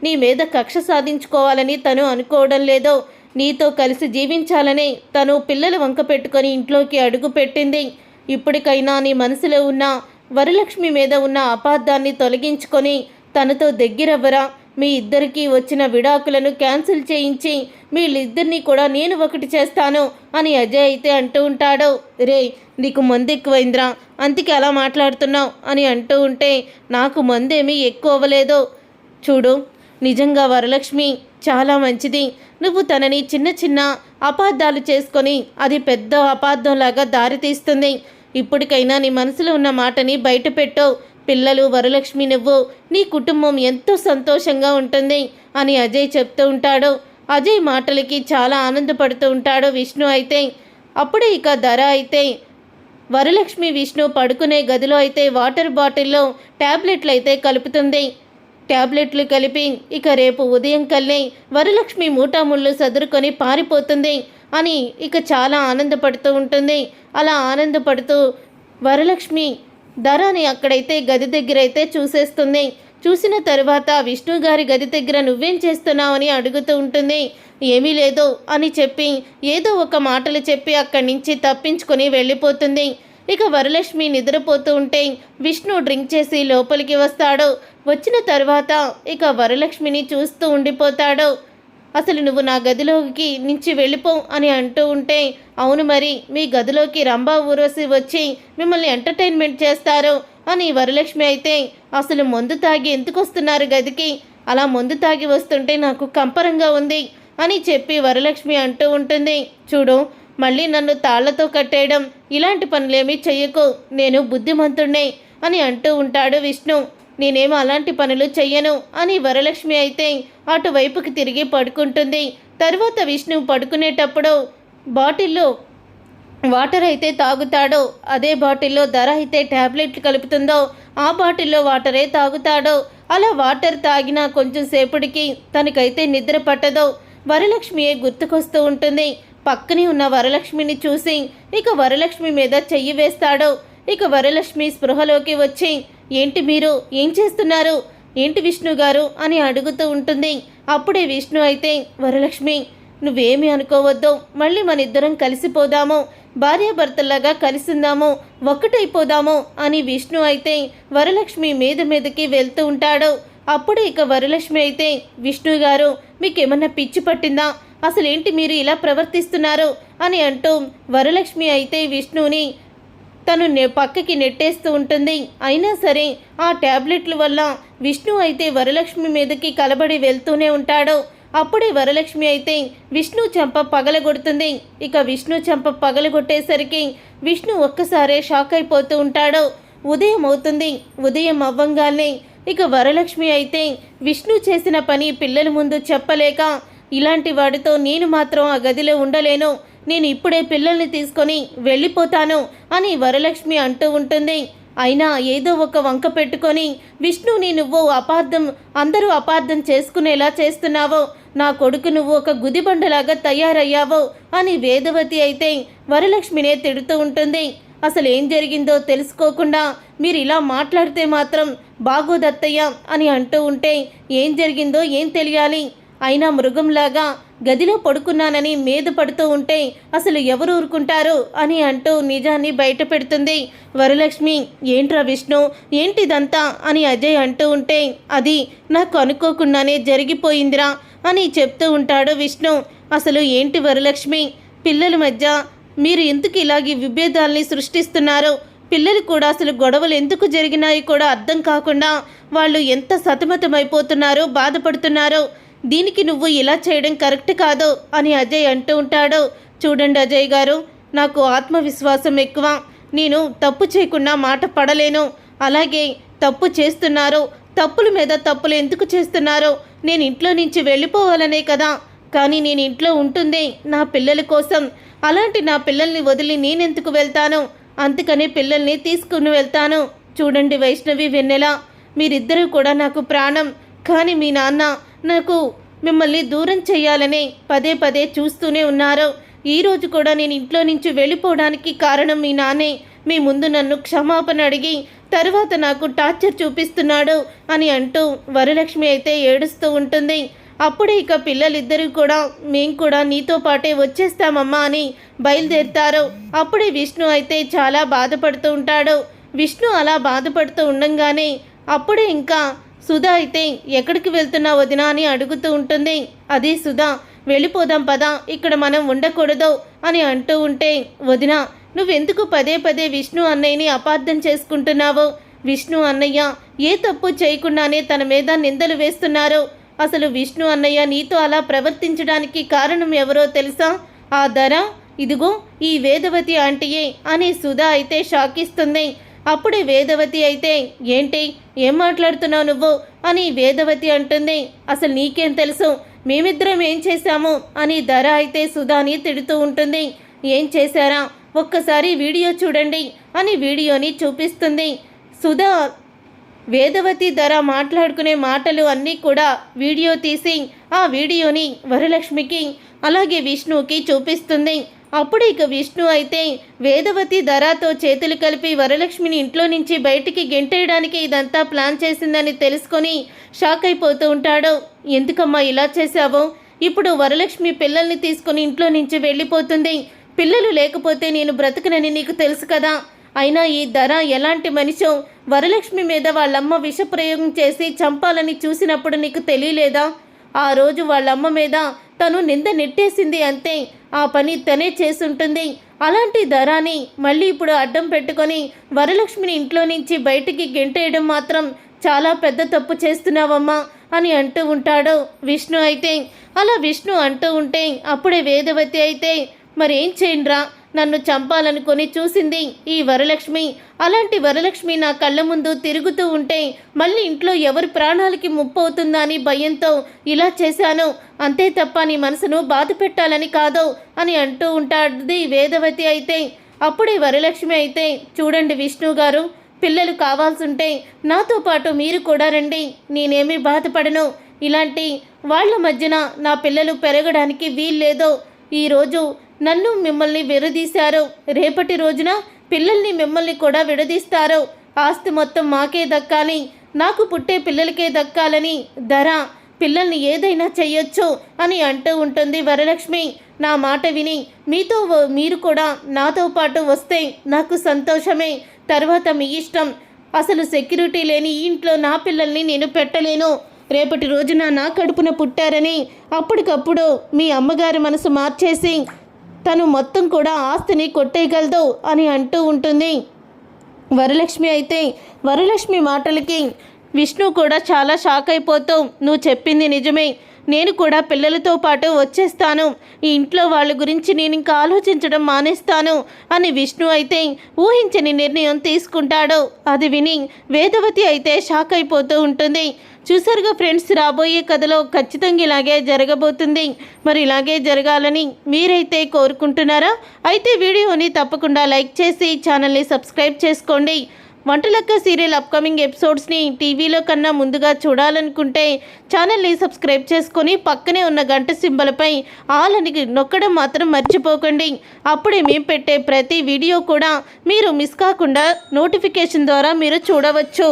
నీ మీద కక్ష సాధించుకోవాలని తను అనుకోవడం లేదో, నీతో కలిసి జీవించాలని తను పిల్లల వంక పెట్టుకొని ఇంట్లోకి అడుగు పెట్టింది. ఇప్పటికైనా నీ మనసులో ఉన్న వరలక్ష్మి మీద ఉన్న అపార్థాన్ని తొలగించుకొని తనతో దగ్గరవ్వరా. మీ ఇద్దరికీ వచ్చిన విడాకులను క్యాన్సిల్ చేయించి వీళ్ళిద్దరినీ కూడా నేను ఒకటి చేస్తాను అని అజయ్ అయితే అంటూ ఉంటాడు. రే, నీకు మందు ఎక్కువైందిరా, అందుకే అలా మాట్లాడుతున్నావు అని అంటూ ఉంటే, నాకు మందేమీ ఎక్కువ అవ్వలేదు. చూడు, నిజంగా వరలక్ష్మి చాలా మంచిది. నువ్వు తనని చిన్న చిన్న అపార్థాలు చేసుకొని అది పెద్ద అపార్థంలాగా దారితీస్తుంది. ఇప్పటికైనా నీ మనసులో ఉన్న మాటని బయటపెట్టు. పిల్లలు, వరలక్ష్మి, నువ్వు, నీ కుటుంబం ఎంతో సంతోషంగా ఉంటుంది అని అజయ్ చెప్తూ ఉంటాడు. అజయ్ మాటలకి చాలా ఆనందపడుతూ ఉంటాడు విష్ణు అయితే. అప్పుడే ఇక ధర అయితే వరలక్ష్మి విష్ణు పడుకునే గదిలో అయితే వాటర్ బాటిల్లో ట్యాబ్లెట్లు అయితే కలుపుతుంది. ట్యాబ్లెట్లు కలిపి ఇక రేపు ఉదయం కల్లే వరలక్ష్మి మూటాముళ్ళు సదురుకొని పారిపోతుంది అని ఇక చాలా ఆనందపడుతూ ఉంటుంది. అలా ఆనందపడుతూ వరలక్ష్మి ధరని అక్కడైతే గది దగ్గర అయితే చూసేస్తుంది. చూసిన తర్వాత విష్ణు గారి గది దగ్గర నువ్వేం చేస్తున్నావు అని అడుగుతూ ఉంటుంది. ఏమీ లేదు అని చెప్పి ఏదో ఒక మాటలు చెప్పి అక్కడి నుంచి తప్పించుకొని వెళ్ళిపోతుంది. ఇక వరలక్ష్మి నిద్రపోతూ ఉంటే విష్ణు డ్రింక్ చేసి లోపలికి వస్తాడు. వచ్చిన తర్వాత ఇక వరలక్ష్మిని చూస్తూ ఉండిపోతాడు. అసలు నువ్వు నా గదిలోకి నుంచి వెళ్ళిపో అని అంటూ ఉంటే, అవును మరి, మీ గదిలోకి రంభా ఊర్వశి వచ్చి మిమ్మల్ని ఎంటర్టైన్మెంట్ చేస్తారు అని వరలక్ష్మి అయితే, అసలు మందు తాగి ఎందుకు వస్తున్నారు గదికి? అలా మందు తాగి వస్తుంటే నాకు కంపరంగా ఉంది అని చెప్పి వరలక్ష్మి అంటూ ఉంటుంది. చూడు, మళ్ళీ నన్ను తాళ్లతో కట్టేయడం ఇలాంటి పనులేమీ చెయ్యకు, నేను బుద్ధిమంతుణ్ణే అని అంటూ ఉంటాడు విష్ణు. నేనేమో అలాంటి పనులు చెయ్యను అని వరలక్ష్మి అయితే అటువైపుకి తిరిగి పడుకుంటుంది. తర్వాత విష్ణు పడుకునేటప్పుడు బాటిల్లో వాటర్ అయితే తాగుతాడు. అదే బాటిల్లో ధర అయితే ట్యాబ్లెట్లు కలుపుతుందో ఆ బాటిల్లో వాటరే తాగుతాడు. అలా వాటర్ తాగిన కొంచెం సేపటికి తనకైతే నిద్ర పట్టదు. వరలక్ష్మియే గుర్తుకొస్తూ ఉంటుంది. పక్కనే ఉన్న వరలక్ష్మిని చూసి ఇక వరలక్ష్మి మీద చెయ్యి వేస్తాడు. ఇక వరలక్ష్మి స్పృహలోకి వచ్చి, ఏంటి మీరు ఏం చేస్తున్నారు, ఏంటి విష్ణు గారు అని అడుగుతూ ఉంటుంది. అప్పుడే విష్ణు అయితే, వరలక్ష్మి నువ్వేమీ అనుకోవద్దు, మళ్ళీ మన ఇద్దరం కలిసిపోదాము, భార్యాభర్తల్లాగా కలిసిందాము, ఒక్కటైపోదాము అని విష్ణు అయితే వరలక్ష్మి మీదకి వెళ్తూ ఉంటాడు. అప్పుడు ఇక వరలక్ష్మి అయితే, విష్ణు గారు మీకేమన్నా పిచ్చి పట్టిందా, అసలేంటి మీరు ఇలా ప్రవర్తిస్తున్నారు అని అంటూ వరలక్ష్మి అయితే విష్ణుని తను పక్కకి నెట్టేస్తూ ఉంటుంది. అయినా సరే ఆ ట్యాబ్లెట్ల వల్ల విష్ణు అయితే వరలక్ష్మి మీదకి కలబడి వెళ్తూనే ఉంటాడు. అప్పుడే వరలక్ష్మి అయితే విష్ణు చెంప పగలగొడుతుంది. ఇక విష్ణు చెంప పగలగొట్టేసరికి విష్ణు ఒక్కసారే షాక్ అయిపోతూ ఉంటాడు. ఉదయం అవుతుంది. ఉదయం అవ్వంగానే ఇక వరలక్ష్మి అయితే విష్ణు చేసిన పని పిల్లల ముందు చెప్పలేక, ఇలాంటి వాడితో నేను మాత్రం ఆ గదిలో ఉండలేను, నేను ఇప్పుడే పిల్లల్ని తీసుకొని వెళ్ళిపోతాను అని వరలక్ష్మి అంటూ ఉంటుంది. అయినా ఏదో ఒక వంక పెట్టుకొని విష్ణుని నువ్వు అందరూ అపార్థం చేసుకునేలా చేస్తున్నావో, నా కొడుకు నువ్వు ఒక గుదిబండలాగా తయారయ్యావో అని వేదవతి అయితే వరలక్ష్మినే తిడుతూ ఉంటుంది. అసలు ఏం జరిగిందో తెలుసుకోకుండా మీరు ఇలా మాట్లాడితే మాత్రం బాగోదత్తయ్య అని అంటూ ఉంటే, ఏం జరిగిందో ఏం తెలియాలి, అయినా మృగంలాగా గదిలో పడుకున్నానని మీద పడుతూ ఉంటే అసలు ఎవరు ఊరుకుంటారు అని అంటూ నిజాన్ని బయట పెడుతుంది వరలక్ష్మి. ఏంట్రా విష్ణు, ఏంటిదంతా అని అజయ్ అంటూ ఉంటే, అది నాకు అనుకోకుండానే జరిగిపోయిందిరా అని చెప్తూ ఉంటాడు విష్ణు. అసలు ఏంటి వరలక్ష్మి, పిల్లల మధ్య మీరు ఎందుకు ఇలాగే విభేదాల్ని సృష్టిస్తున్నారు? పిల్లలు కూడా అసలు గొడవలు ఎందుకు జరిగినాయి కూడా అర్థం కాకుండా వాళ్ళు ఎంత సతమతమైపోతున్నారో, బాధపడుతున్నారో. దీనికి నువ్వు ఇలా చేయడం కరెక్ట్ కాదు అని అజయ్ అంటూ ఉంటాడు. చూడండి అజయ్ గారు, నాకు ఆత్మవిశ్వాసం ఎక్కువ, నేను తప్పు చేయకుండా మాట పడలేను. అలాగే తప్పు చేస్తున్నారు, తప్పుల మీద తప్పులు ఎందుకు చేస్తున్నారు? నేను ఇంట్లో నుంచి వెళ్ళిపోవాలనే కదా, కానీ నేను ఇంట్లో ఉంటుంది నా పిల్లల కోసం. అలాంటి నా పిల్లల్ని వదిలి నేనెందుకు వెళ్తాను? అందుకనే పిల్లల్ని తీసుకుని వెళ్తాను. చూడండి వైష్ణవి, వెన్నెల, మీరిద్దరూ కూడా నాకు ప్రాణం. కానీ మీ నాన్న నాకు మిమ్మల్ని దూరం చేయాలని పదే పదే చూస్తూనే ఉన్నారు. ఈరోజు కూడా నేను ఇంట్లో నుంచి వెళ్ళిపోవడానికి కారణం మీ నాన్నే. మీ ముందు నన్ను క్షమాపణ అడిగి తరువాత నాకు టార్చర్ చూపిస్తున్నాడు అని అంటూ వరలక్ష్మి అయితే ఏడుస్తూ ఉంటుంది. అప్పుడే ఇక పిల్లలిద్దరూ కూడా మేం కూడా నీతో పాటే వచ్చేస్తామమ్మా అని బయలుదేరుతారు. అప్పుడే విష్ణు అయితే చాలా బాధపడుతూ ఉంటాడు. విష్ణు అలా బాధపడుతూ ఉండంగానే అప్పుడే ఇంకా సుధా అయితే ఎక్కడికి వెళ్తున్నావు వదినా అని అడుగుతూ ఉంటుంది. అది సుధా, వెళ్ళిపోదాం పదా, ఇక్కడ మనం ఉండకూడదు అని అంటూ ఉంటే, వదినా నువ్వెందుకు పదే పదే విష్ణు అన్నయ్యని అపార్థం చేసుకుంటున్నావు? విష్ణు అన్నయ్య ఏ తప్పు చేయకుండానే తన మీద నిందలు వేస్తున్నారు. అసలు విష్ణు అన్నయ్య నీతో అలా ప్రవర్తించడానికి కారణం ఎవరో తెలుసా? ఆ ధర, ఇదిగో ఈ వేదవతి ఆంటీయే అని సుధా అయితే షాకిస్తుంది. అప్పుడే వేదవతి అయితే, ఏంటి ఏం మాట్లాడుతున్నావు నువ్వు అని వేదవతి అంటుంది. అసలు నీకేం తెలుసు, మేమిద్దరం ఏం చేశాము అని ధర అయితే సుధాని తిడుతూ ఉంటుంది. ఏం చేశారా, ఒక్కసారి వీడియో చూడండి అని వీడియోని చూపిస్తుంది. సుధా వేదవతి ధర మాట్లాడుకునే మాటలు అన్నీ కూడా వీడియో తీసి ఆ వీడియోని వరలక్ష్మికి అలాగే విష్ణుకి చూపిస్తుంది. అప్పుడు ఇక విష్ణు అయితే వేదవతి ధరతో చేతులు కలిపి వరలక్ష్మిని ఇంట్లో నుంచి బయటికి గెంటేయడానికి ఇదంతా ప్లాన్ చేసిందని తెలుసుకొని షాక్ అయిపోతూ ఉంటాడు. ఎందుకమ్మా ఇలా చేశావో? ఇప్పుడు వరలక్ష్మి పిల్లల్ని తీసుకొని ఇంట్లో నుంచి వెళ్ళిపోతుంది. పిల్లలు లేకపోతే నేను బ్రతకనని నీకు తెలుసు కదా. అయినా ఈ ధర ఎలాంటి మనిషో, వరలక్ష్మి మీద వాళ్ళమ్మ విషప్రయోగం చేసి చంపాలని చూసినప్పుడు నీకు తెలియలేదా? ఆ రోజు వాళ్ళమ్మ మీద తను నింద నెట్టేసింది అంతే, ఆ పని తనే చేసుంటుంది. అలాంటి ధరాని మళ్ళీ ఇప్పుడు అడ్డం పెట్టుకొని వరలక్ష్మిని ఇంట్లో నుంచి బయటికి గెంటేయడం మాత్రం చాలా పెద్ద తప్పు చేస్తున్నావమ్మా అని అంటూ ఉంటాడు విష్ణు అయితే. అలా విష్ణు అంటూ ఉంటే అప్పుడే వేదవతి అయితే, మరేం చేయండిరా, నన్ను చంపాలనుకొని చూసింది ఈ వరలక్ష్మి. అలాంటి వరలక్ష్మి నా కళ్ళ ముందు తిరుగుతూ ఉంటే మళ్ళీ ఇంట్లో ఎవరి ప్రాణాలకి ముప్పు అవుతుందా అని భయంతో ఇలా చేశాను, అంతే తప్ప నీ మనసును బాధ పెట్టాలని కాదు అని అంటూ ఉంటాడు వేదవతి అయితే. అప్పుడే వరలక్ష్మి అయితే, చూడండి విష్ణు గారు, పిల్లలు కావాల్సుంటే నాతో పాటు మీరు కూడా రండి, నేనేమీ బాధపడను. ఇలాంటి వాళ్ళ మధ్యన నా పిల్లలు పెరగడానికి వీల్లేదు. ఈరోజు నన్ను మిమ్మల్ని విడదీశారు, రేపటి రోజున పిల్లల్ని మిమ్మల్ని కూడా విడదీస్తారు. ఆస్తి మొత్తం మాకే దక్కాలి, నాకు పుట్టే పిల్లలకే దక్కాలని ధర పిల్లల్ని ఏదైనా చెయ్యొచ్చు అని అంటూ ఉంటుంది వరలక్ష్మి. నా మాట విని మీరు కూడా నాతో పాటు వస్తే నాకు సంతోషమే, తర్వాత మీ ఇష్టం. అసలు సెక్యూరిటీ లేని ఈ ఇంట్లో నా పిల్లల్ని నేను పెట్టలేను. రేపటి రోజున నా కడుపున పుట్టారని అప్పటికప్పుడు మీ అమ్మగారి మనసు మార్చేసి తను మొత్తం కూడా ఆస్తిని కొట్టేయగలదు అని అంటూ ఉంటుంది వరలక్ష్మి అయితే. వరలక్ష్మి మాటలకి విష్ణు కూడా చాలా షాక్ అయిపోతూ, నువ్వు చెప్పింది నిజమే, నేను కూడా పిల్లలతో పాటు వచ్చేస్తాను, ఈ ఇంట్లో వాళ్ళ గురించి నేను ఇంకా ఆలోచించడం మానేస్తాను అని విష్ణు అయితే ఊహించని నిర్ణయం తీసుకుంటాడు. అది విని వేదవతి అయితే షాక్ అయిపోతూ ఉంటుంది. చూసారుగా ఫ్రెండ్స్, రాబోయే కథలో ఖచ్చితంగా ఇలాగే జరగబోతుంది. మరి ఇలాగే జరగాలని మీరైతే కోరుకుంటున్నారా? అయితే వీడియోని తప్పకుండా లైక్ చేసి ఛానల్ని సబ్స్క్రైబ్ చేసుకోండి. వంటలక్క సీరియల్ అప్కమింగ్ ఎపిసోడ్స్ని టీవీలో కన్నా ముందుగా చూడాలనుకుంటే ఛానల్ని సబ్స్క్రైబ్ చేసుకొని పక్కనే ఉన్న గంట సింబల్పై ఆల్ అని నొక్కడం మాత్రం మర్చిపోకండి. అప్పుడే మేము పెట్టే ప్రతి వీడియో కూడా మీరు మిస్ కాకుండా నోటిఫికేషన్ ద్వారా మీరు చూడవచ్చు.